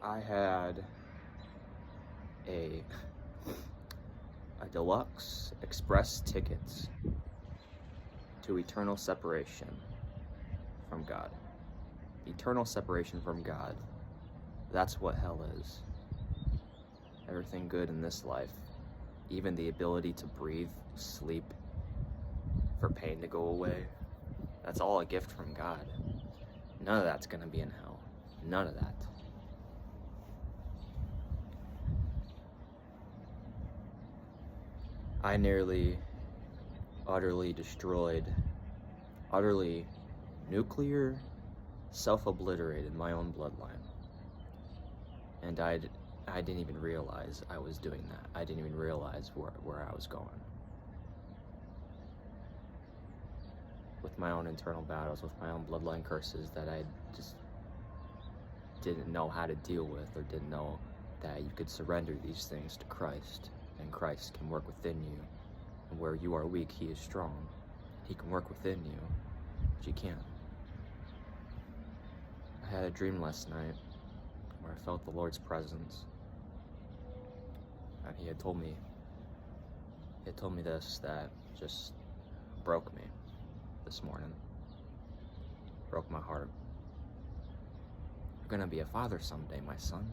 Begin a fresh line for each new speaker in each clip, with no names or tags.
I had a deluxe express ticket to eternal separation from God. Eternal separation from God. That's what hell is. Everything good in this life, even the ability to breathe, sleep, for pain to go away, that's all a gift from God. None of that's gonna be in hell. None of that. I nearly, utterly destroyed, utterly nuclear self-obliterated my own bloodline. And I didn't even realize I was doing that. I didn't even realize where I was going. With my own internal battles, with my own bloodline curses that I just didn't know how to deal with, or didn't know that you could surrender these things to Christ, and Christ can work within you. And where you are weak, He is strong. He can work within you, but you can't. I had a dream last night where I felt the Lord's presence, and He had told me this that just broke me this morning. Broke my heart. You're gonna be a father someday, my son.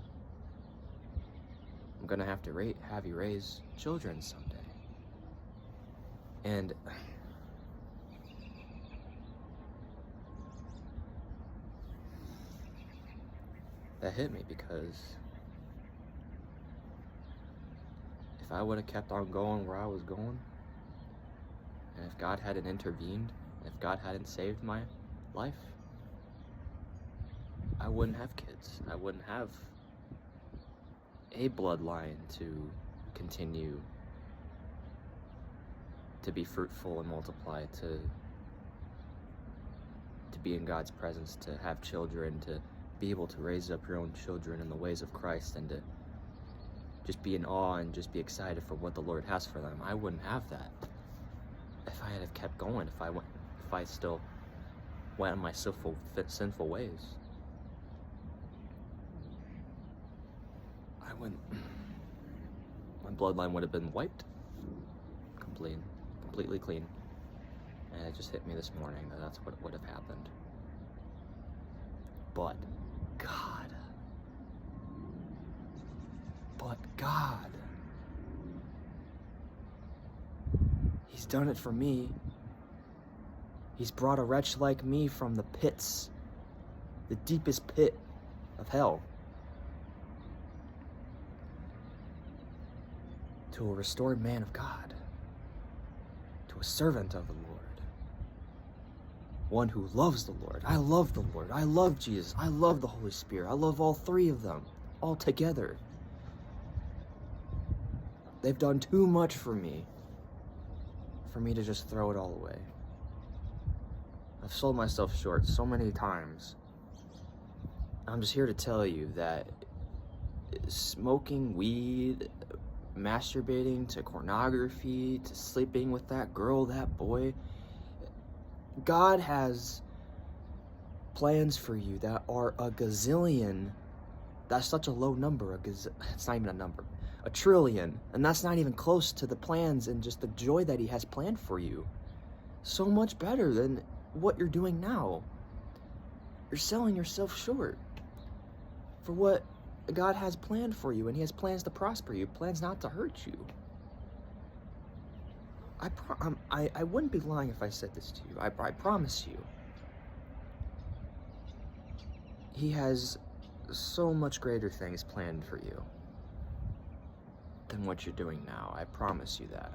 I'm gonna have to have you raise children someday. And that hit me, because if I would have kept on going where I was going, and if God hadn't intervened, if God hadn't saved my life, I wouldn't have kids. I wouldn't have a bloodline to continue to be fruitful and multiply, to be in God's presence, to have children, to be able to raise up your own children in the ways of Christ, and to just be in awe and just be excited for what the Lord has for them. I wouldn't have that if I had kept going, if I still went in my sinful ways. My bloodline would have been wiped completely clean. And it just hit me this morning that that's what would have happened. But God, He's done it for me. He's brought a wretch like me from the pits, the deepest pit of hell, to a restored man of God, to a servant of the Lord, one who loves the Lord. I love the Lord. I love Jesus. I love the Holy Spirit. I love all three of them, all together. They've done too much for me to just throw it all away. I've sold myself short so many times. I'm just here to tell you that smoking weed, masturbating to pornography, to sleeping with that girl, that boy, God has plans for you that are a gazillion. That's such a low number. It's not even a number. A trillion. And that's not even close to the plans and just the joy that He has planned for you. So much better than what you're doing now. You're selling yourself short for what God has planned for you, and He has plans to prosper you, plans not to hurt you. I wouldn't be lying if I said this to you. I promise you. He has so much greater things planned for you than what you're doing now. I promise you that.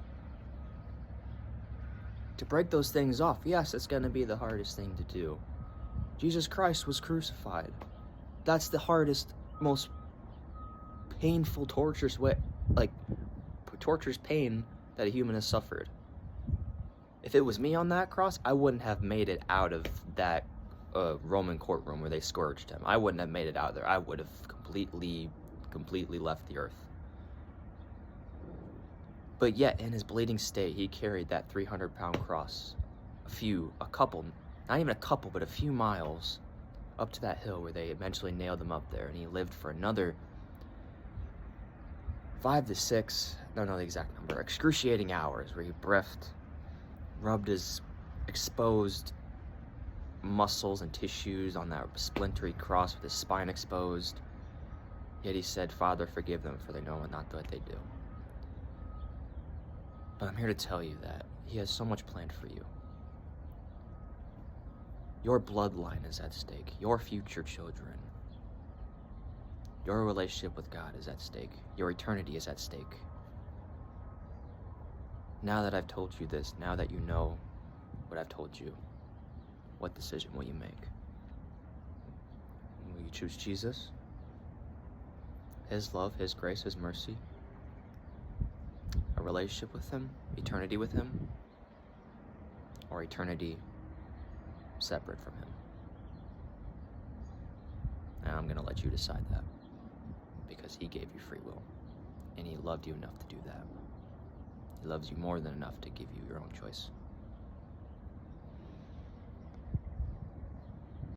To break those things off, yes, it's going to be the hardest thing to do. Jesus Christ was crucified. That's the hardest, most painful, torturous pain that a human has suffered. If it was me on that cross, I wouldn't have made it out of that Roman courtroom where they scourged Him. I wouldn't have made it out there. I would have completely left the earth. But yet, in His bleeding state, He carried that 300-pound cross a few miles up to that hill where they eventually nailed him up there, and he lived for another 5 to 6, don't know the exact number, excruciating hours where he breathed, rubbed his exposed muscles and tissues on that splintery cross with his spine exposed. Yet he said, "Father, forgive them, for they know not what they do." But I'm here to tell you that he has so much planned for you. Your bloodline is at stake. Your future children. Your relationship with God is at stake. Your eternity is at stake. Now that I've told you this, now that you know what I've told you, what decision will you make? Will you choose Jesus? His love, His grace, His mercy? A relationship with Him? Eternity with Him? Or eternity separate from Him? And I'm going to let you decide that, because He gave you free will, and He loved you enough to do that. He loves you more than enough to give you your own choice.